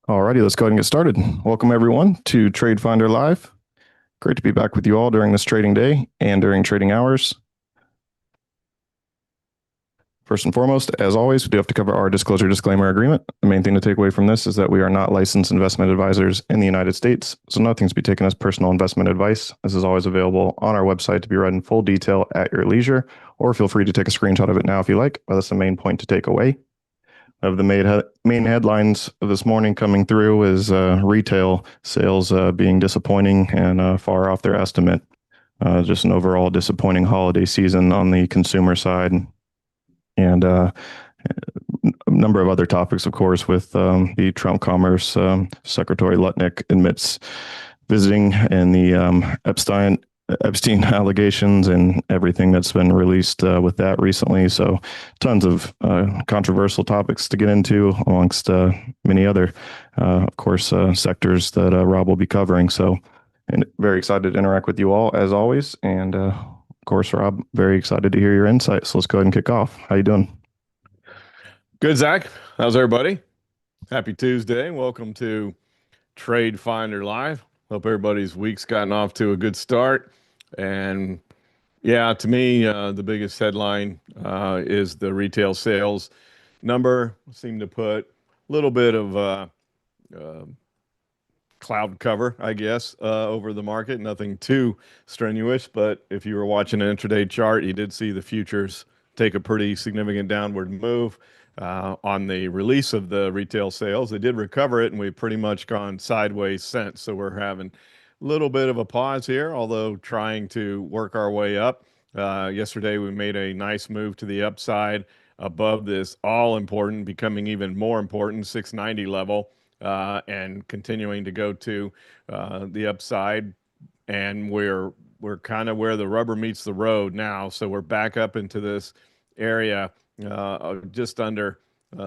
Alrighty, let's go ahead and get started. Welcome everyone to TradeFinder Live. Great to be back with you all during this trading day and during trading hours. First and foremost, as always, we do have to cover our disclosure disclaimer agreement. The main thing to take away from this is that we are not licensed investment advisors in the United States, so nothing's to be taken as personal investment advice. This is always available on our website to be read in full detail at your leisure, or feel free to take a screenshot of it now if you like, but that's the main point to take away. Of the main headlines of this morning coming through is retail sales being disappointing and far off their estimate. Just an overall disappointing holiday season on the consumer side, and a number of other topics, of course, with the Trump Commerce Secretary Lutnick admits visiting and the Epstein allegations and everything that's been released with that recently. So tons of controversial topics to get into amongst many other, of course, sectors that Rob will be covering. So, and very excited to interact with you all as always. And of course, Rob, very excited to hear your insights. So let's go ahead and kick off. How you doing? Good, Zach. How's everybody? Happy Tuesday. Welcome to TradeFinder Live. Hope everybody's week's gotten off to a good start. And yeah, to me, the biggest headline is the retail sales number. Seem to put a little bit of cloud cover, I guess, over the market. Nothing too strenuous, but if you were watching an intraday chart, you did see the futures take a pretty significant downward move on the release of the retail sales. They did recover it, and we've pretty much gone sideways since. So we're having a little bit of a pause here, although trying to work our way up. Yesterday, we made a nice move to the upside above this all important, becoming even more important 690 level, and continuing to go to the upside. And we're kind of where the rubber meets the road now. So we're back up into this area just under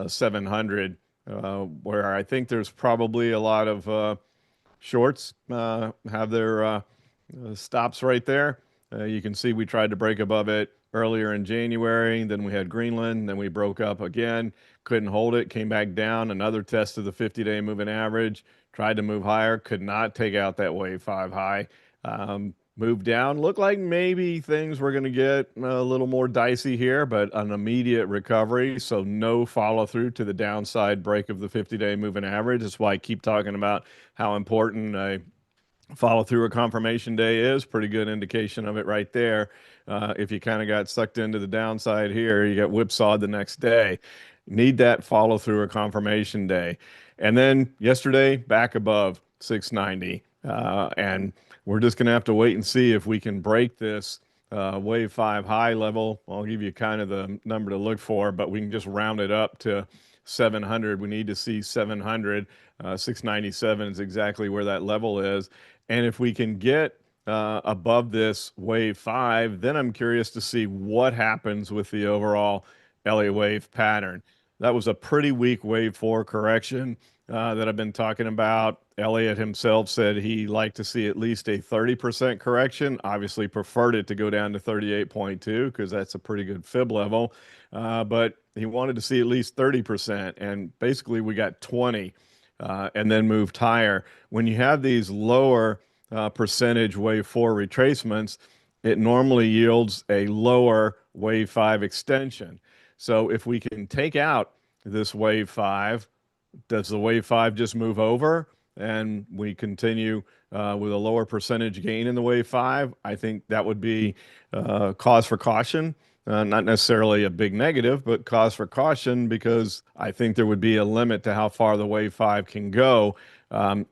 700, where I think there's probably a lot of shorts have their stops right there. You can see we tried to break above it earlier in January. Then we had Greenland. Then we broke up again. Couldn't hold it. Came back down. Another test of the 50-day moving average. Tried to move higher. Could not take out that wave 5 high. Moved down. Looked like maybe things were going to get a little more dicey here, but an immediate recovery. So no follow through to the downside break of the 50-day moving average. That's why I keep talking about how important a follow through a confirmation day is. Pretty good indication of it right there. If you kind of got sucked into the downside here, you got whipsawed the next day. Need that follow through a confirmation day. And then yesterday, back above 690. And we're just going to have to wait and see if we can break this wave 5 high level. I'll give you kind of the number to look for, but we can just round it up to 700. We need to see 700. 697 is exactly where that level is. And if we can get above this wave 5, then I'm curious to see what happens with the overall Elliott wave pattern. That was a pretty weak wave 4 correction that I've been talking about. Elliott himself said he liked to see at least a 30% correction. Obviously preferred it to go down to 38.2 because that's a pretty good fib level. But he wanted to see at least 30%. And basically we got 20 and then moved higher. When you have these lower percentage wave 4 retracements, it normally yields a lower wave 5 extension. So if we can take out this wave 5, does the wave 5 just move over and we continue with a lower percentage gain in the wave 5? I think that would be cause for caution. Not necessarily a big negative, but cause for caution, because I think there would be a limit to how far the wave 5 can go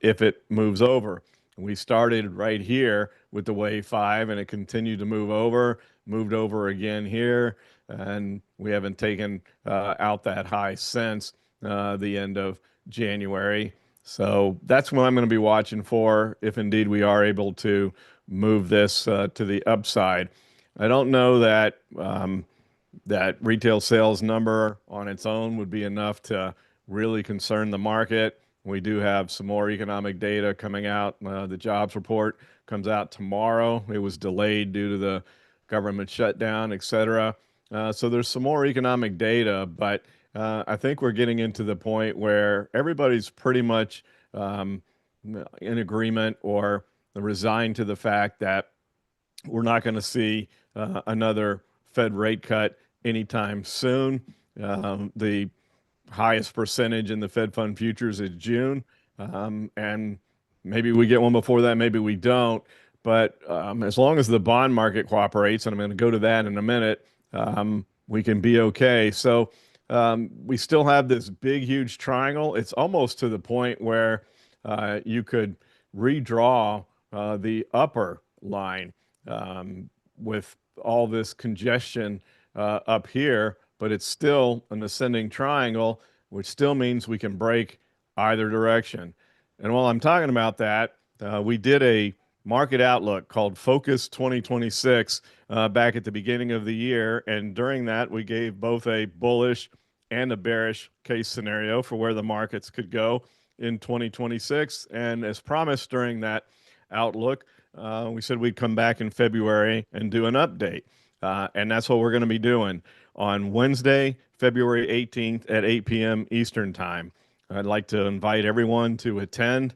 if it moves over. We started right here with the wave 5 and it continued to move over, moved over again here, and we haven't taken out that high since the end of January. So that's what I'm going to be watching for if indeed we are able to move this to the upside. I don't know that that retail sales number on its own would be enough to really concern the market. We do have some more economic data coming out. The jobs report comes out tomorrow. It was delayed due to the government shutdown, et cetera. So there's some more economic data, but I think we're getting into the point where everybody's pretty much um, in agreement or resigned to the fact that we're not going to see another Fed rate cut anytime soon. The highest percentage in the Fed fund futures is June. And maybe we get one before that, maybe we don't. But as long as the bond market cooperates, and I'm going to go to that in a minute, we can be okay. So we still have this big, huge triangle. It's almost to the point where you could redraw the upper line with all this congestion up here, but it's still an ascending triangle, which still means we can break either direction. And while I'm talking about that, we did a market outlook called Focus 2026 back at the beginning of the year. And during that, we gave both a bullish and a bearish case scenario for where the markets could go in 2026. And as promised during that outlook, we said we'd come back in February and do an update. And that's what we're going to be doing on Wednesday, February 18th at 8 p.m. Eastern Time. I'd like to invite everyone to attend.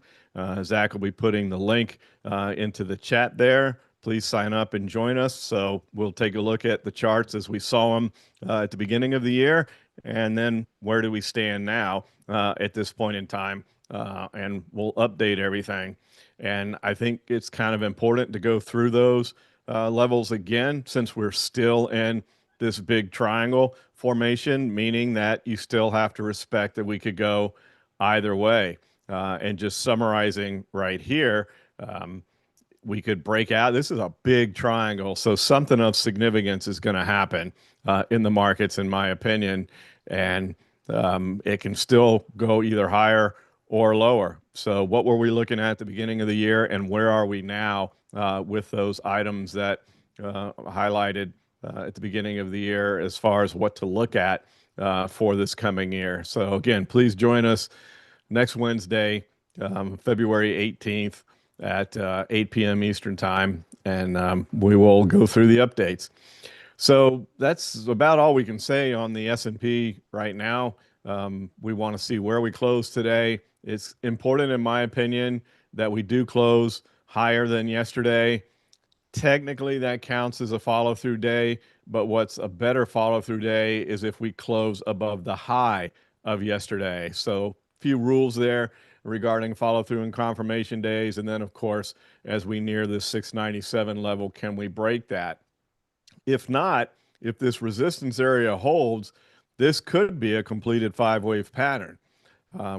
Zach will be putting the link into the chat there. Please sign up and join us. So we'll take a look at the charts as we saw them at the beginning of the year. And then where do we stand now at this point in time? And we'll update everything. And I think it's kind of important to go through those levels again, since we're still in this big triangle formation, meaning that you still have to respect that we could go either way. And just summarizing right here, we could break out. This is a big triangle, so something of significance is going to happen in the markets, in my opinion, and it can still go either higher or lower. So what were we looking at the beginning of the year, and where are we now with those items that highlighted at the beginning of the year as far as what to look at for this coming year? So again, please join us next Wednesday, February 18th at 8 p.m. Eastern Time, and we will go through the updates. So that's about all we can say on the S&P right now. We want to see where we close today. It's important, in my opinion, that we do close higher than yesterday. Technically, that counts as a follow-through day, but what's a better follow-through day is if we close above the high of yesterday. So a few rules there regarding follow-through and confirmation days. And then, of course, as we near the 697 level, can we break that? If not, if this resistance area holds, this could be a completed five-wave pattern.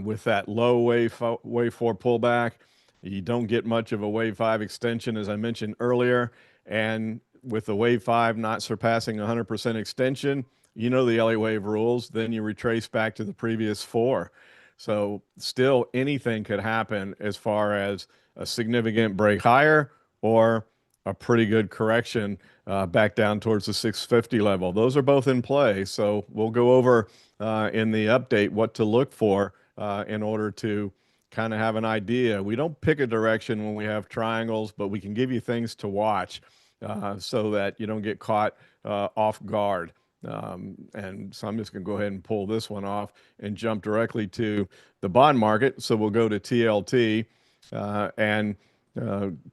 With that low wave 4 pullback, you don't get much of a wave 5 extension, as I mentioned earlier. And with the wave 5 not surpassing 100% extension, you know the Elliott wave rules, then you retrace back to the previous 4. So still anything could happen as far as a significant break higher or a pretty good correction back down towards the 650 level. Those are both in play. So we'll go over in the update what to look for in order to kind of have an idea. We don't pick a direction when we have triangles, but we can give you things to watch so that you don't get caught off guard. And so I'm just going to go ahead and pull this one off and jump directly to the bond market. So we'll go to TLT and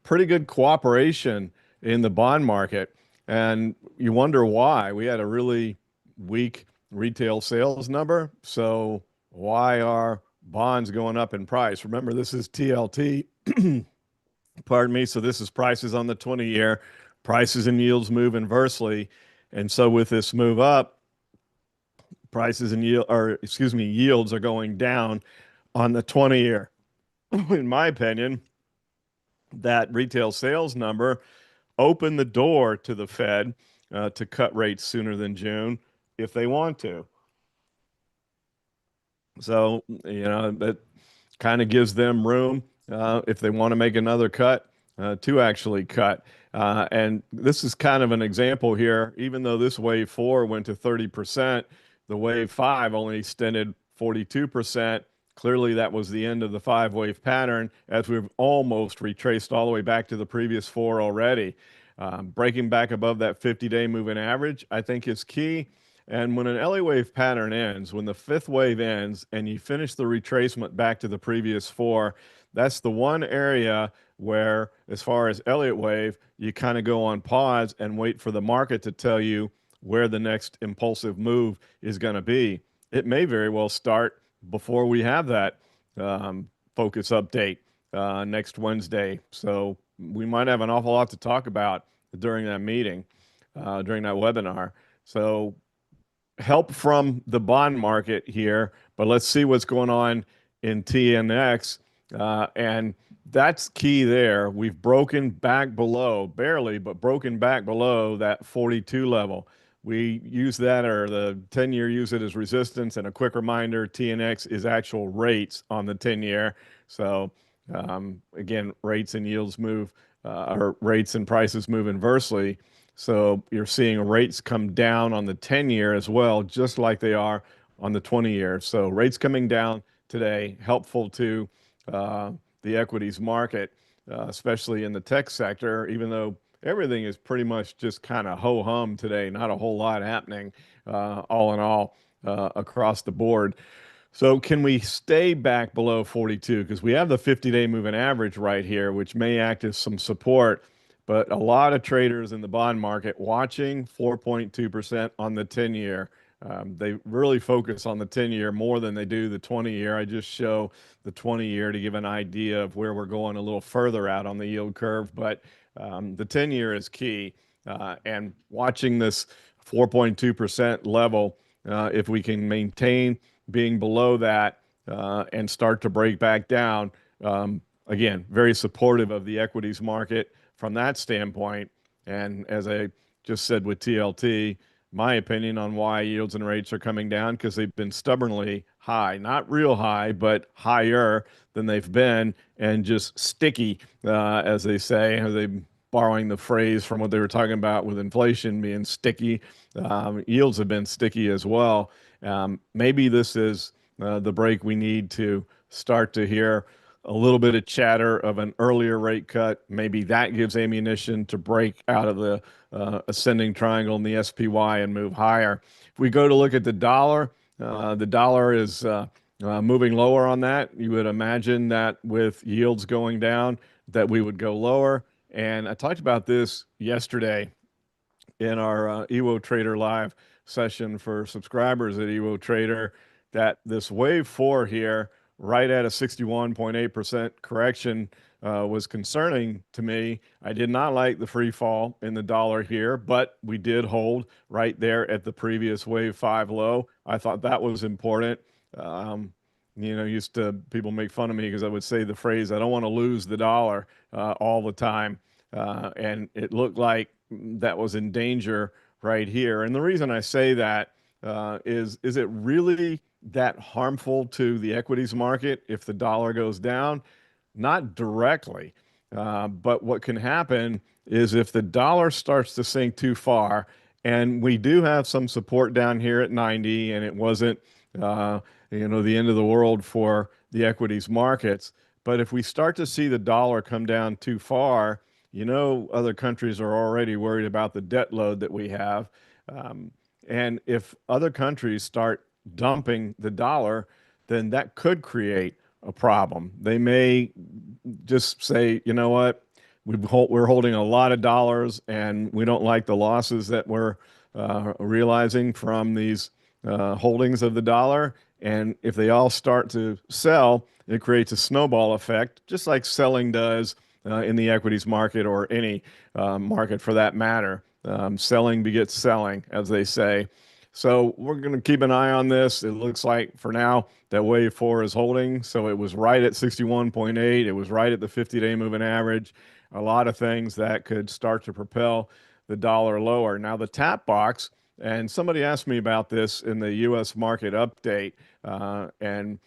pretty good cooperation in the bond market. And you wonder why. We had a really weak retail sales number. So why are bonds going up in price? Remember, this is TLT. Pardon me. So this is prices on the 20-year. Prices and yields move inversely. And so with this move up, prices and yields are going down on the 20-year. In my opinion, that retail sales number opened the door to the Fed to cut rates sooner than June if they want to. So, that kind of gives them room if they want to make another cut to actually cut. And this is kind of an example here. Even though this wave 4 went to 30%, the wave 5 only extended 42%. Clearly, that was the end of the 5-wave pattern, as we've almost retraced all the way back to the previous 4 already. Breaking back above that 50-day moving average, I think, is key. And when an LA wave pattern ends, when the fifth wave ends and you finish the retracement back to the previous four, that's the one area where, as far as Elliott wave, you kind of go on pause and wait for the market to tell you where the next impulsive move is going to be. It may very well start before we have that focus update next Wednesday. So we might have an awful lot to talk about during that meeting, during that webinar. So help from the bond market here, but let's see what's going on in TNX. And that's key there. We've broken back below, barely, but broken back below that 42 level. We use that, or the 10-year use it as resistance. And a quick reminder, TNX is actual rates on the 10-year. So again, rates and yields move, or rates and prices move inversely. So you're seeing rates come down on the 10-year as well, just like they are on the 20-year. So rates coming down today, helpful to the equities market, especially in the tech sector, even though everything is pretty much just kind of ho-hum today, not a whole lot happening all in all across the board. So can we stay back below 42? Because we have the 50-day moving average right here, which may act as some support. But a lot of traders in the bond market watching 4.2% on the 10-year. They really focus on the 10-year more than they do the 20-year. I just show the 20-year to give an idea of where we're going a little further out on the yield curve. But the 10-year is key. And watching this 4.2% level, if we can maintain being below that and start to break back down, again, very supportive of the equities market from that standpoint. And as I just said with TLT, my opinion on why yields and rates are coming down, because they've been stubbornly high, not real high, but higher than they've been, and just sticky, as they say. Are they borrowing the phrase from what they were talking about with inflation being sticky? Yields have been sticky as well. Maybe this is the break we need to start to hear a little bit of chatter of an earlier rate cut. Maybe that gives ammunition to break out of the ascending triangle in the SPY and move higher. If we go to look at the dollar is moving lower on that. You would imagine that with yields going down, that we would go lower. And I talked about this yesterday in our Evo Trader Live session for subscribers at Evo Trader, that this wave 4 here, right at a 61.8% correction, was concerning to me. I did not like the free fall in the dollar here, but we did hold right there at the previous wave 5 low. I thought that was important. Used to people make fun of me because I would say the phrase, I don't want to lose the dollar all the time. And it looked like that was in danger right here. And the reason I say that is it really that harmful to the equities market if the dollar goes down? Not directly. But what can happen is if the dollar starts to sink too far, and we do have some support down here at 90, and it wasn't, the end of the world for the equities markets. But if we start to see the dollar come down too far, other countries are already worried about the debt load that we have. And if other countries start dumping the dollar, then that could create a problem. They may just say, you know what, we're holding a lot of dollars and we don't like the losses that we're realizing from these holdings of the dollar. And if they all start to sell, it creates a snowball effect, just like selling does in the equities market, or any market for that matter. Selling begets selling, as they say. So we're going to keep an eye on this. It looks like for now that wave 4 is holding. So it was right at 61.8. It was right at the 50-day moving average. A lot of things that could start to propel the dollar lower. Now the tap box, and somebody asked me about this in the U.S. market update and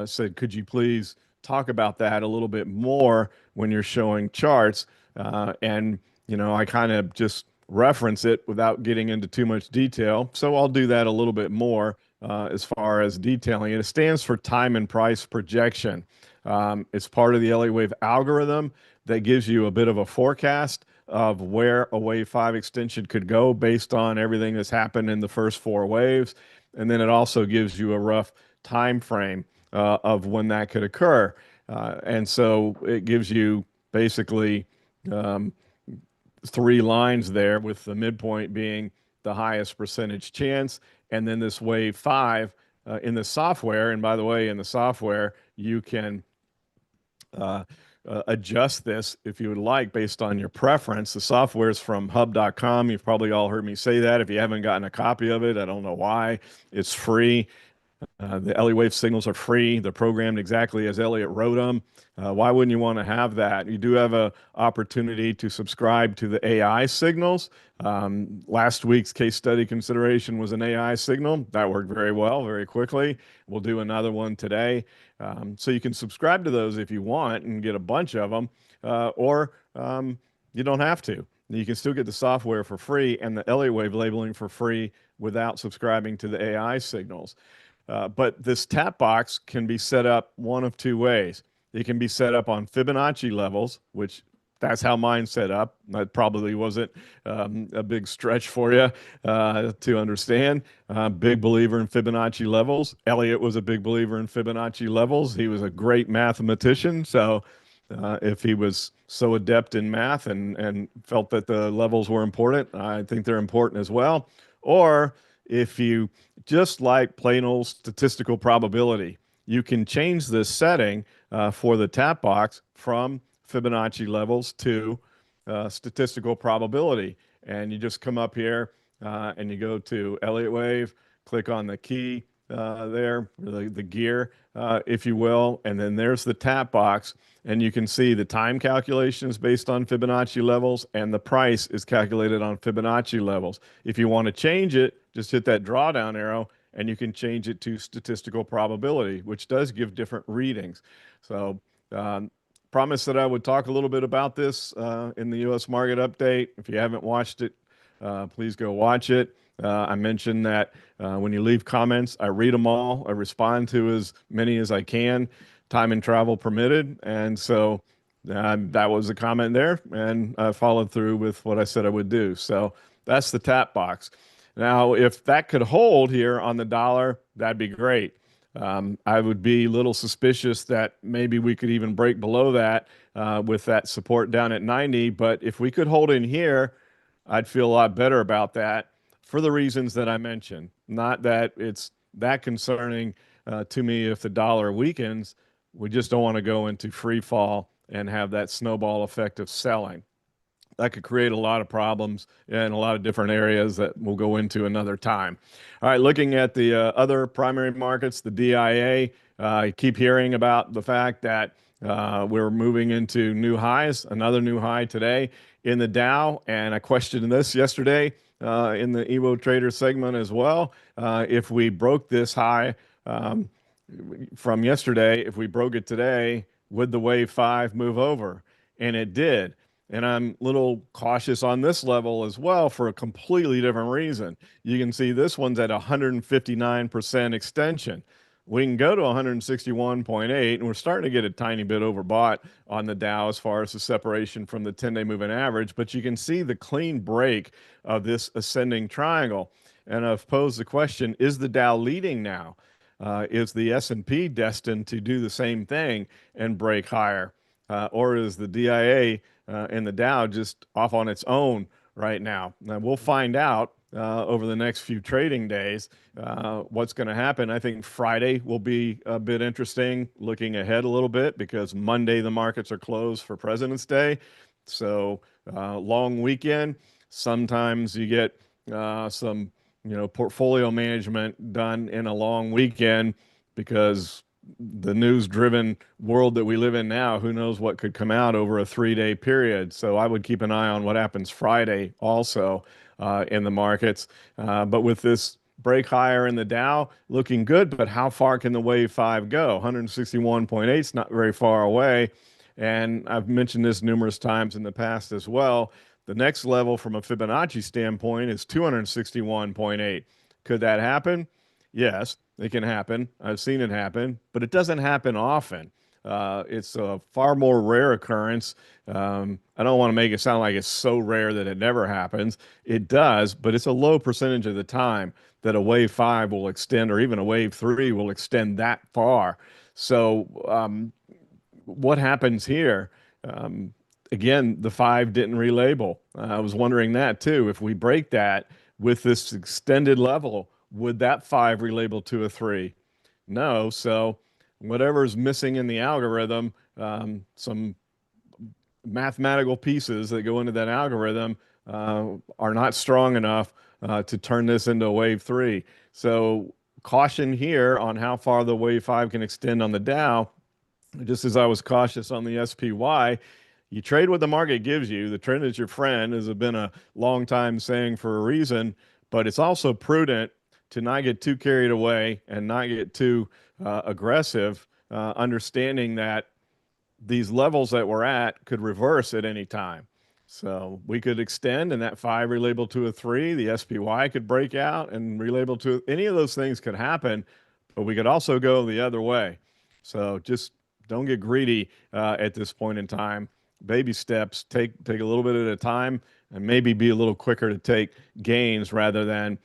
said, could you please talk about that a little bit more when you're showing charts? And I kind of just reference it without getting into too much detail. So I'll do that a little bit more as far as detailing it. It stands for time and price projection. It's part of the LA Wave algorithm that gives you a bit of a forecast of where a wave 5 extension could go based on everything that's happened in the first 4 waves. And then it also gives you a rough time frame of when that could occur. And so it gives you basically um, 3 lines there, with the midpoint being the highest percentage chance. And then this wave 5 in the software. And by the way, in the software, you can uh, adjust this if you would like based on your preference. The software is from hub.com. You've probably all heard me say that. If you haven't gotten a copy of it, I don't know why. It's free. The Elliott wave signals are free. They're programmed exactly as Elliott wrote them. Why wouldn't you want to have that? You do have an opportunity to subscribe to the AI signals. Last week's case study consideration was an AI signal. That worked very well, very quickly. We'll do another one today. So you can subscribe to those if you want and get a bunch of them, or you don't have to. You can still get the software for free and the Elliott wave labeling for free without subscribing to the AI signals. But this tap box can be set up one of 2 ways. It can be set up on Fibonacci levels, which that's how mine's set up. That probably wasn't a big stretch for you to understand. Big believer in Fibonacci levels. Elliott was a big believer in Fibonacci levels. He was a great mathematician. So if he was so adept in math and felt that the levels were important, I think they're important as well. Or if you just like plain old statistical probability, you can change this setting for the tap box from Fibonacci levels to statistical probability. And you just come up here and you go to Elliott wave, click on the key there, the gear, if you will, and then there's the tap box. And you can see the time calculation is based on Fibonacci levels and the price is calculated on Fibonacci levels. If you want to change it, just hit that drawdown arrow and you can change it to statistical probability, which does give different readings. So promised that I would talk a little bit about this in the U.S. market update. If you haven't watched it, please go watch it. I mentioned that when you leave comments, I read them all. I respond to as many as I can, time and travel permitted. And so that was a comment there, and I followed through with what I said I would do. So that's the tap box. Now, if that could hold here on the dollar, that'd be great. I would be a little suspicious that maybe we could even break below that with that support down at 90. But if we could hold in here, I'd feel a lot better about that for the reasons that I mentioned. Not that it's that concerning to me if the dollar weakens. We just don't want to go into free fall and have that snowball effect of selling. That could create a lot of problems in a lot of different areas that we'll go into another time. All right, looking at the other primary markets, the DIA, I keep hearing about the fact that we're moving into new highs, another new high today in the Dow. And I questioned this yesterday in the Evo Trader segment as well. If we broke this high from yesterday, if we broke it today, would the wave 5 move over? And it did. And I'm a little cautious on this level as well for a completely different reason. You can see this one's at 159% extension. We can go to 161.8, and we're starting to get a tiny bit overbought on the Dow as far as the separation from the 10-day moving average. But you can see the clean break of this ascending triangle. And I've posed the question, is the Dow leading now? Is the S&P destined to do the same thing and break higher? Or is the DIA and the Dow just off on its own right now? Now we'll find out over the next few trading days what's going to happen. I think Friday will be a bit interesting, looking ahead a little bit, because Monday the markets are closed for President's Day. So long weekend. Sometimes you get some portfolio management done in a long weekend, because the news-driven world that we live in now, who knows what could come out over a 3-day period. So I would keep an eye on what happens Friday also in the markets. But with this break higher in the Dow, looking good, but how far can the wave 5 go? 161.8 is not very far away. And I've mentioned this numerous times in the past as well. The next level from a Fibonacci standpoint is 261.8. Could that happen? Yes, it can happen. I've seen it happen, but it doesn't happen often. It's a far more rare occurrence. I don't want to make it sound like it's so rare that it never happens. It does, but it's a low percentage of the time that a wave five will extend, or even a wave three will extend that far. So, what happens here? Um, Again, the five didn't relabel. I was wondering that too. If we break that with this extended level, would that five relabel to a three? No. So whatever's missing in the algorithm, some mathematical pieces that go into that algorithm are not strong enough to turn this into a wave three. So caution here on how far the wave five can extend on the Dow. Just as I was cautious on the SPY, you trade what the market gives you. The trend is your friend, has been a long time saying for a reason, but it's also prudent to not get too carried away and not get too aggressive, understanding that these levels that we're at could reverse at any time. So we could extend and that five relabel to a three. The SPY could break out and relabel to any of those things could happen, but we could also go the other way. So just don't get greedy at this point in time. Baby steps, take a little bit at a time, and maybe be a little quicker to take gains rather than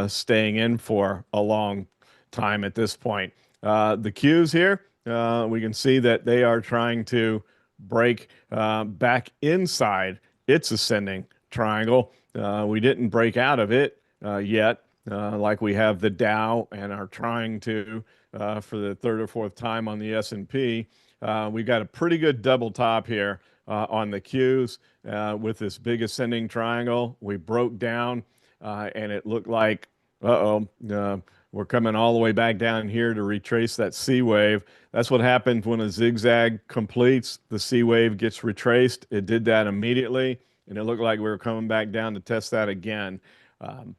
staying in for a long time at this point. The cues here, we can see that they are trying to break back inside its ascending triangle. We didn't break out of it yet, like we have the Dow and are trying to for the third or fourth time on the S&P. We got a pretty good double top here on the Qs with this big ascending triangle. We broke down and it looked like, we're coming all the way back down here to retrace that C wave. That's what happens when a zigzag completes. The C wave gets retraced. It did that immediately, and it looked like we were coming back down to test that again.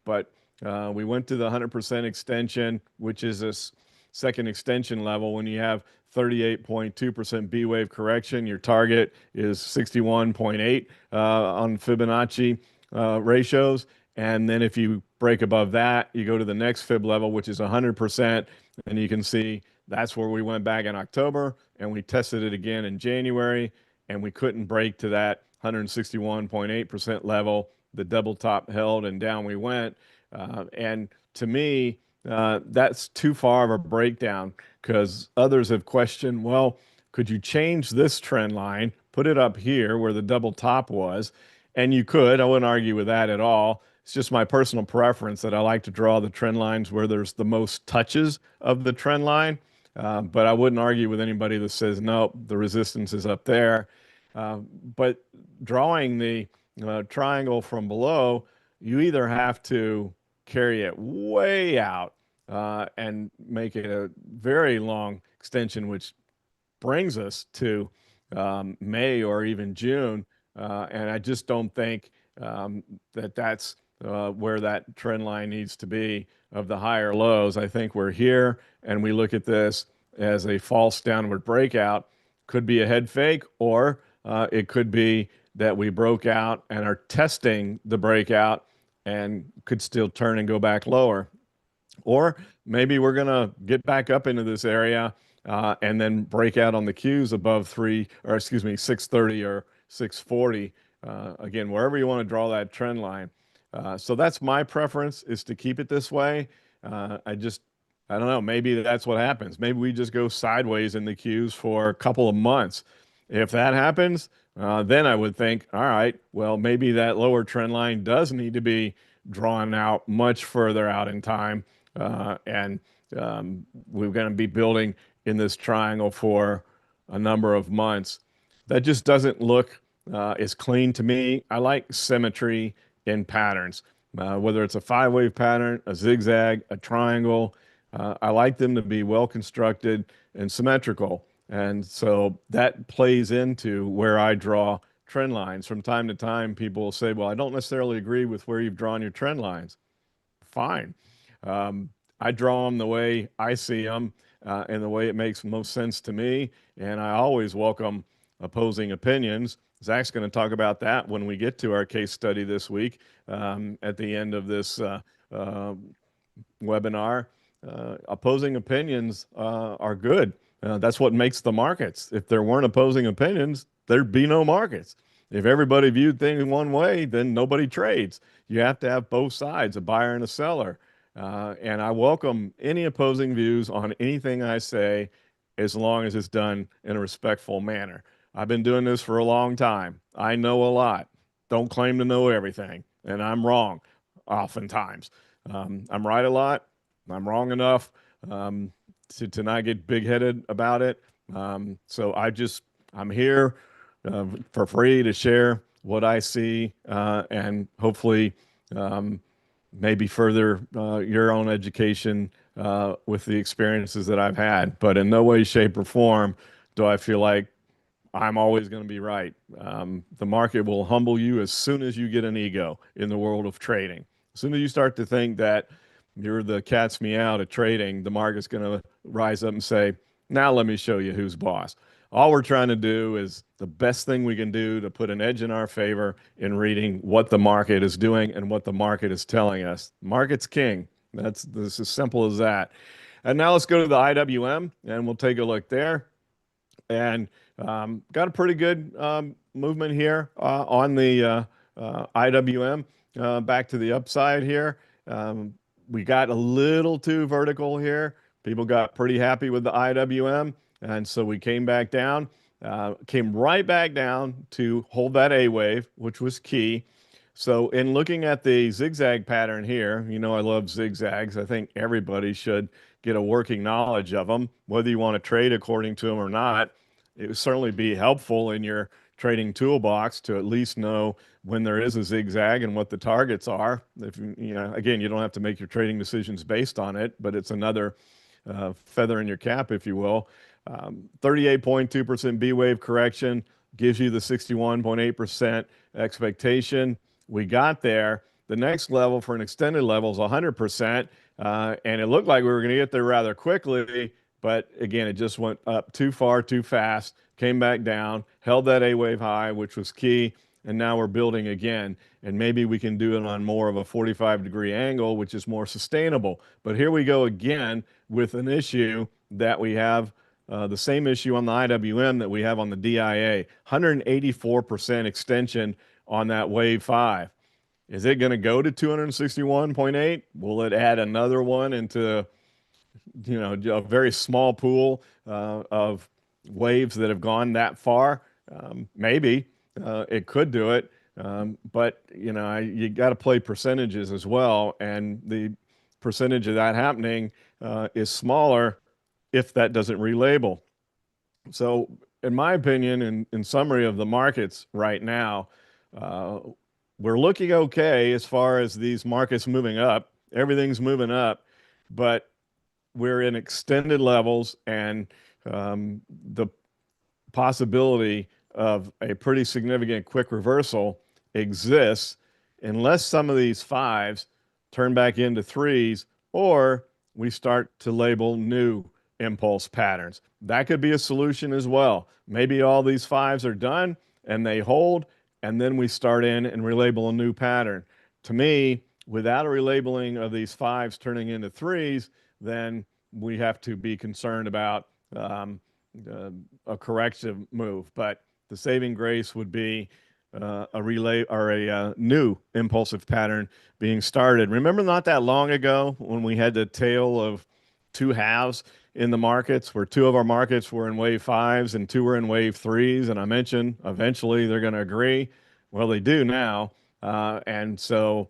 But we went to the 100% extension, which is this second extension level. When you have 38.2% B wave correction, your target is 61.8 on Fibonacci ratios. And then if you break above that, you go to the next fib level, which is 100%. And you can see that's where we went back in October and we tested it again in January and we couldn't break to that 161.8% level. The double top held and down we went. And to me, that's too far of a breakdown because others have questioned, well, could you change this trend line, put it up here where the double top was? And you could. I wouldn't argue with that at all. It's just my personal preference that I like to draw the trend lines where there's the most touches of the trend line. But I wouldn't argue with anybody that says, no, the resistance is up there. But drawing the triangle from below, you either have to carry it way out and make it a very long extension, which brings us to May or even June. And I just don't think that that's where that trend line needs to be of the higher lows. I think we're here and we look at this as a false downward breakout. Could be a head fake, or it could be that we broke out and are testing the breakout and could still turn and go back lower. Or maybe we're going to get back up into this area and then break out on the Qs above 630 or 640. Again, wherever you want to draw that trend line. So that's my preference, is to keep it this way. I don't know, maybe that's what happens. Maybe we just go sideways in the Qs for a couple of months. If that happens, then I would think, all right, well, maybe that lower trend line does need to be drawn out much further out in time. And we're going to be building in this triangle for a number of months. That just doesn't look as clean to me. I like symmetry in patterns, whether it's a five-wave pattern, a zigzag, a triangle. I like them to be well constructed and symmetrical. And so that plays into where I draw trend lines. From time to time, people will say, well, I don't necessarily agree with where you've drawn your trend lines. Fine. I draw them the way I see them and the way it makes most sense to me. And I always welcome opposing opinions. Zach's going to talk about that when we get to our case study this week at the end of this webinar. Opposing opinions are good. That's what makes the markets. If there weren't opposing opinions, there'd be no markets. If everybody viewed things one way, then nobody trades. You have to have both sides, a buyer and a seller. And I welcome any opposing views on anything I say, as long as it's done in a respectful manner. I've been doing this for a long time. I know a lot. Don't claim to know everything, and I'm wrong oftentimes. I'm right a lot. I'm wrong enough to not get big headed about it. So I'm here for free to share what I see and hopefully maybe further your own education with the experiences that I've had. But in no way, shape, or form do I feel like I'm always going to be right. The market will humble you as soon as you get an ego in the world of trading. As soon as you start to think that you're the cat's meow at trading, the market's going to rise up and say, now let me show you who's boss. All we're trying to do is the best thing we can do to put an edge in our favor in reading what the market is doing and what the market is telling us. Market's king. This as simple as that. And now let's go to the IWM and we'll take a look there. And got a pretty good movement here on the IWM back to the upside here. We got a little too vertical here. People got pretty happy with the IWM, and so we came back down, came right back down to hold that A wave, which was key. So in looking at the zigzag pattern here, you know I love zigzags. I think everybody should get a working knowledge of them, whether you want to trade according to them or not. It would certainly be helpful in your trading toolbox to at least know when there is a zigzag and what the targets are. If you know, again, you don't have to make your trading decisions based on it, but it's another feather in your cap, if you will. 38.2% B wave correction gives you the 61.8% expectation. We got there. The next level for an extended level is 100%. And it looked like we were going to get there rather quickly. But again, it just went up too far, too fast, came back down, held that A wave high, which was key. And now we're building again. And maybe we can do it on more of a 45-degree angle, which is more sustainable. But here we go again with an issue that we have. The same issue on the IWM that we have on the DIA, 184% extension on that wave 5. Is it going to go to 261.8? Will it add another one into, you know, a very small pool of waves that have gone that far? Maybe it could do it, but you know, you got to play percentages as well, and the percentage of that happening is smaller if that doesn't relabel. So, in my opinion, in summary of the markets right now, we're looking okay as far as these markets moving up. Everything's moving up, but we're in extended levels, and the possibility of a pretty significant quick reversal exists unless some of these 5s turn back into 3s or we start to label new impulse patterns. That could be a solution as well. Maybe all these 5s are done and they hold, and then we start in and relabel a new pattern. To me, without a relabeling of these 5s turning into 3s, then we have to be concerned about a corrective move. But the saving grace would be a relay or a new impulsive pattern being started. Remember not that long ago when we had the tale of 2 halves in the markets, where 2 of our markets were in wave 5s and 2 were in wave 3s, and I mentioned eventually they're going to agree. Well, they do now, and so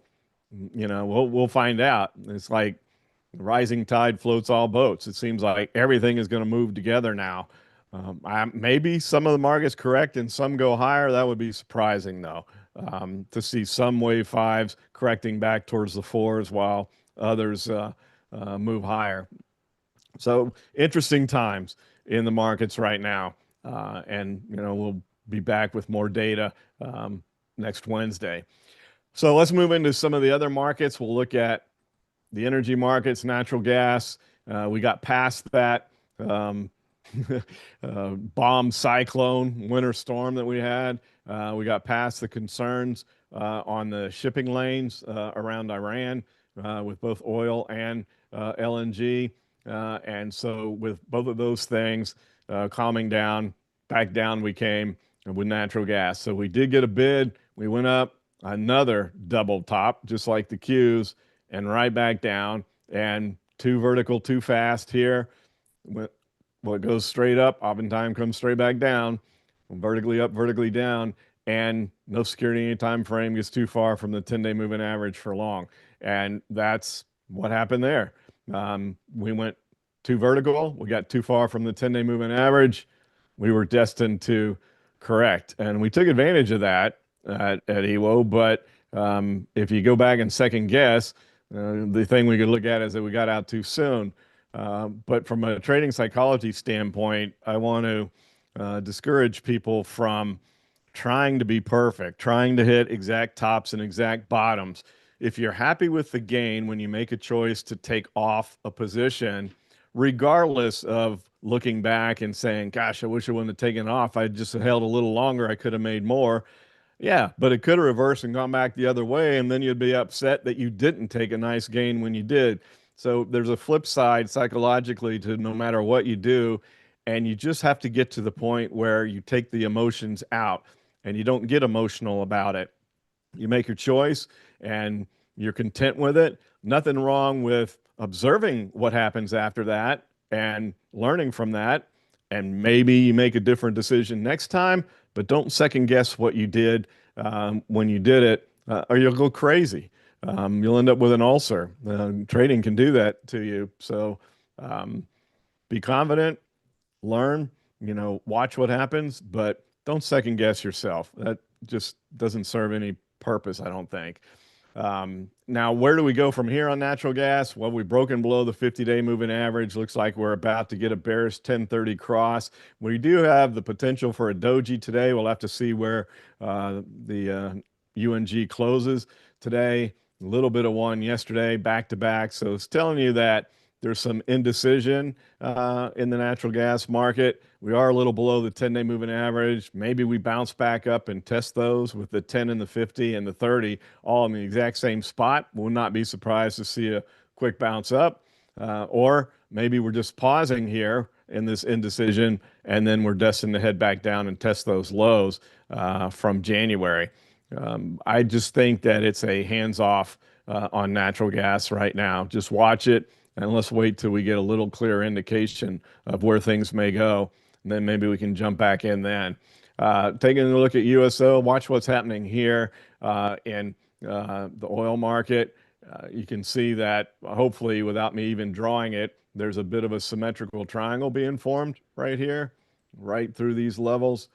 you know we'll find out. It's like rising tide floats all boats. It seems like everything is going to move together now. Maybe some of the markets correct and some go higher. That would be surprising, though, to see some wave 5s correcting back towards the 4s while others move higher. So interesting times in the markets right now. And, you know, we'll be back with more data next Wednesday. So let's move into some of the other markets. We'll look at the energy markets, natural gas. We got past that bomb cyclone winter storm that we had. We got past the concerns on the shipping lanes around Iran with both oil and LNG. And so with both of those things calming down, back down we came with natural gas. So we did get a bid. We went up another double top, just like the Qs, and right back down. And too vertical, too fast here. What goes straight up oftentimes comes straight back down, vertically up, vertically down, and no security any time frame gets too far from the 10-day moving average for long. And that's what happened there. We went too vertical. We got too far from the 10-day moving average. We were destined to correct. And we took advantage of that at EWO. But if you go back and second guess, the thing we could look at is that we got out too soon. But from a trading psychology standpoint, I want to discourage people from trying to be perfect, trying to hit exact tops and exact bottoms. If you're happy with the gain when you make a choice to take off a position, regardless of looking back and saying, gosh, I wish I wouldn't have taken off. I just held a little longer. I could have made more. Yeah, but it could have reversed and gone back the other way, and then you'd be upset that you didn't take a nice gain when you did. So there's a flip side psychologically to no matter what you do, and you just have to get to the point where you take the emotions out and you don't get emotional about it. You make your choice and you're content with it. Nothing wrong with observing what happens after that and learning from that. And maybe you make a different decision next time, but don't second guess what you did when you did it, or you'll go crazy. You'll end up with an ulcer. Trading can do that to you. So be confident, learn, watch what happens, but don't second guess yourself. That just doesn't serve any purpose, I don't think. Now, where do we go from here on natural gas? Well, we've broken below the 50-day moving average. Looks like we're about to get a bearish 1030 cross. We do have the potential for a doji today. We'll have to see where the UNG closes today. A little bit of one yesterday, back to back. So it's telling you that there's some indecision in the natural gas market. We are a little below the 10-day moving average. Maybe we bounce back up and test those with the 10 and the 50 and the 30 all in the exact same spot. We'll not be surprised to see a quick bounce up. Or maybe we're just pausing here in this indecision, and then we're destined to head back down and test those lows from January. I just think that it's a hands-off on natural gas right now. Just watch it. And let's wait till we get a little clearer indication of where things may go. And then maybe we can jump back in then. Taking a look at USO, watch what's happening here in the oil market. You can see that hopefully without me even drawing it, there's a bit of a symmetrical triangle being formed right here, right through these levels.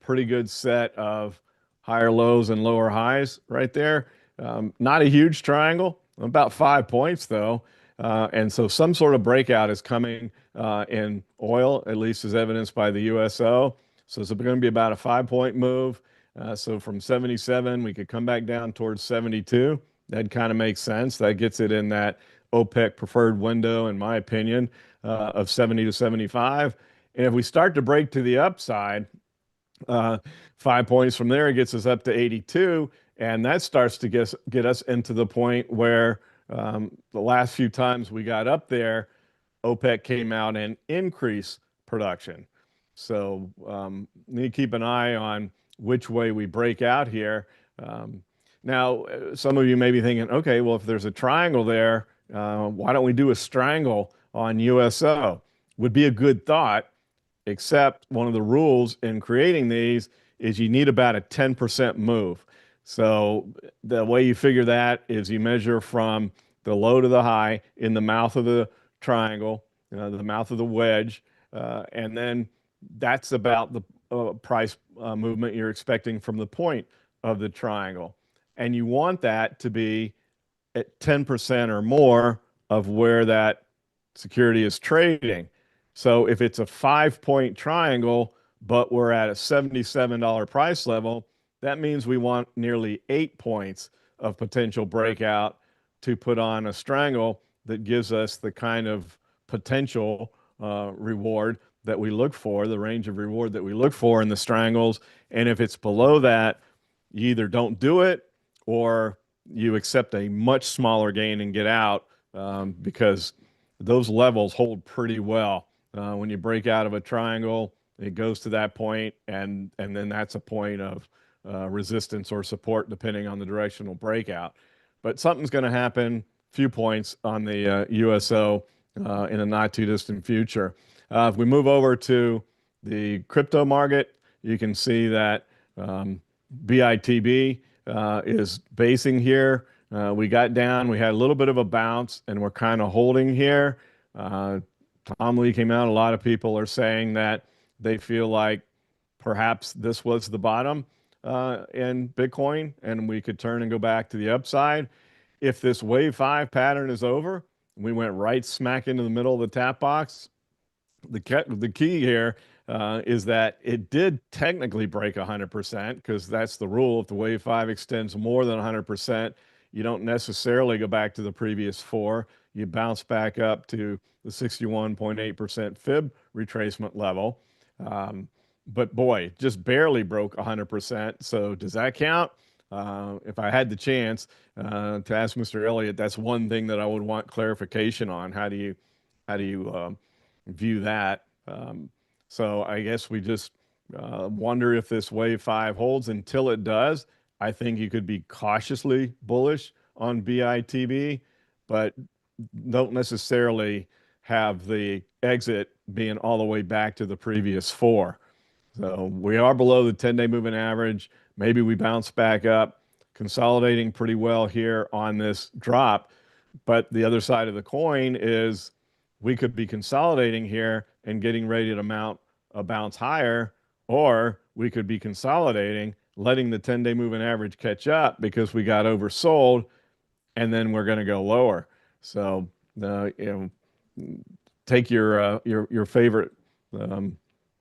Pretty good set of higher lows and lower highs right there. Not a huge triangle, about 5 points though. And so some sort of breakout is coming in oil, at least as evidenced by the USO. So it's going to be about a 5-point move. So from 77, we could come back down towards 72. That kind of makes sense. That gets it in that OPEC preferred window, in my opinion, of 70 to 75. And if we start to break to the upside, 5 points from there, it gets us up to 82. And that starts to get us into the point where the last few times we got up there, OPEC came out and increased production. So need to keep an eye on which way we break out here. Now, some of you may be thinking, okay, well, if there's a triangle there, why don't we do a strangle on USO? Would be a good thought, except one of the rules in creating these is you need about a 10% move. So the way you figure that is you measure from the low to the high in the mouth of the triangle, the mouth of the wedge, and then that's about the price movement you're expecting from the point of the triangle. And you want that to be at 10% or more of where that security is trading. So if it's a 5-point triangle, but we're at a $77 price level, that means we want nearly 8 points of potential breakout to put on a strangle that gives us the kind of potential reward that we look for, the range of reward that we look for in the strangles. And if it's below that, you either don't do it or you accept a much smaller gain and get out because those levels hold pretty well. When you break out of a triangle, it goes to that point, and then that's a point of resistance or support depending on the directional breakout. But something's going to happen, few points on the USO in a not too distant future. If we move over to the crypto market, you can see that BITB is basing here. We got down, we had a little bit of a bounce, and we're kind of holding here. Tom Lee came out. A lot of people are saying that they feel like perhaps this was the bottom in Bitcoin, and we could turn and go back to the upside. If this wave 5 pattern is over, we went right smack into the middle of the tap box. The key here is that it did technically break 100% because that's the rule. If the wave 5 extends more than 100%, you don't necessarily go back to the previous four. You bounce back up to the 61.8% fib retracement level. But boy, just barely broke 100%. So does that count? If I had the chance to ask Mr. Elliott, that's one thing that I would want clarification on. How do you view that? So I guess we just wonder if this wave 5 holds. Until it does, I think you could be cautiously bullish on BITB, but don't necessarily have the exit being all the way back to the previous four. So we are below the 10-day moving average. Maybe we bounce back up, consolidating pretty well here on this drop. But the other side of the coin is we could be consolidating here and getting ready to mount a bounce higher, or we could be consolidating, letting the 10-day moving average catch up because we got oversold, and then we're going to go lower. So, take your favorite,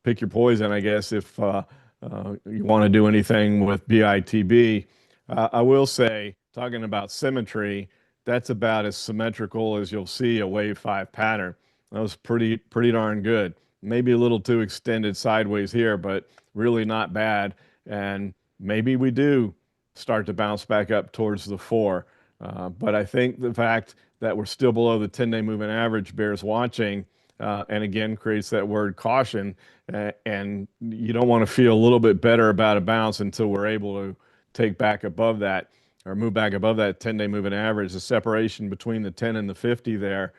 pick your poison, I guess, if you want to do anything with BITB. I will say, talking about symmetry, that's about as symmetrical as you'll see a wave 5 pattern. That was pretty darn good. Maybe a little too extended sideways here, but really not bad. And maybe we do start to bounce back up towards the four. But I think the fact that we're still below the 10-day moving average bears watching, and again creates that word caution. And you don't want to feel a little bit better about a bounce until we're able to take back above that or move back above that 10-day moving average. The separation between the 10 and the 50 there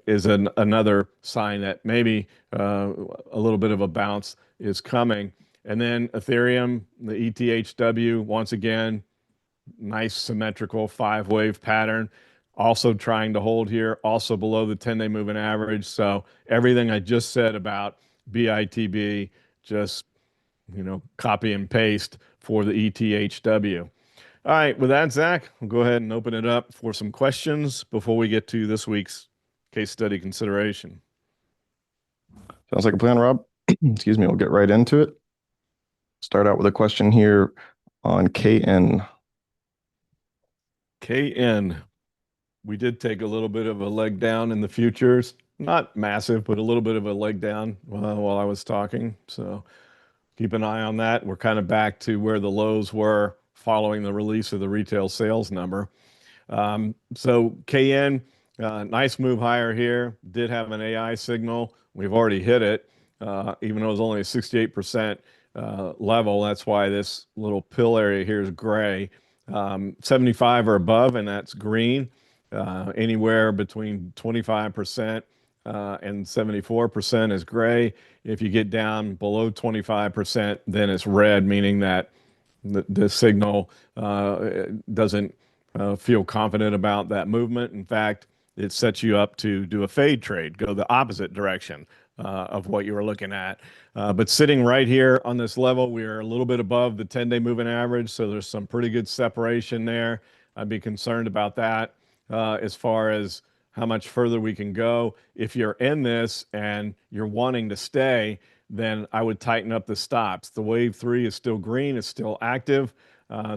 is another sign that maybe a little bit of a bounce is coming. And then Ethereum, the ETHW, once again, nice symmetrical 5-wave pattern. Also trying to hold here, also below the 10-day moving average. So everything I just said about BITB, just copy and paste for the ETHW. All right, with that, Zach, we'll go ahead and open it up for some questions before we get to this week's case study consideration. Sounds like a plan, Rob. Excuse me, we'll get right into it. Start out with a question here on KN. KN. We did take a little bit of a leg down in the futures. Not massive, but a little bit of a leg down while I was talking. So keep an eye on that. We're kind of back to where the lows were following the release of the retail sales number. So KN, nice move higher here. Did have an AI signal. We've already hit it, even though it was only a 68% level. That's why this little pill area here is gray. 75 or above, and that's green. Anywhere between 25% and 74% is gray. If you get down below 25%, then it's red, meaning that the signal doesn't feel confident about that movement. In fact, it sets you up to do a fade trade, go the opposite direction of what you were looking at. But sitting right here on this level, we are a little bit above the 10-day moving average, so there's some pretty good separation there. I'd be concerned about that as far as how much further we can go. If you're in this and you're wanting to stay, then I would tighten up the stops. The wave 3 is still green, it's still active.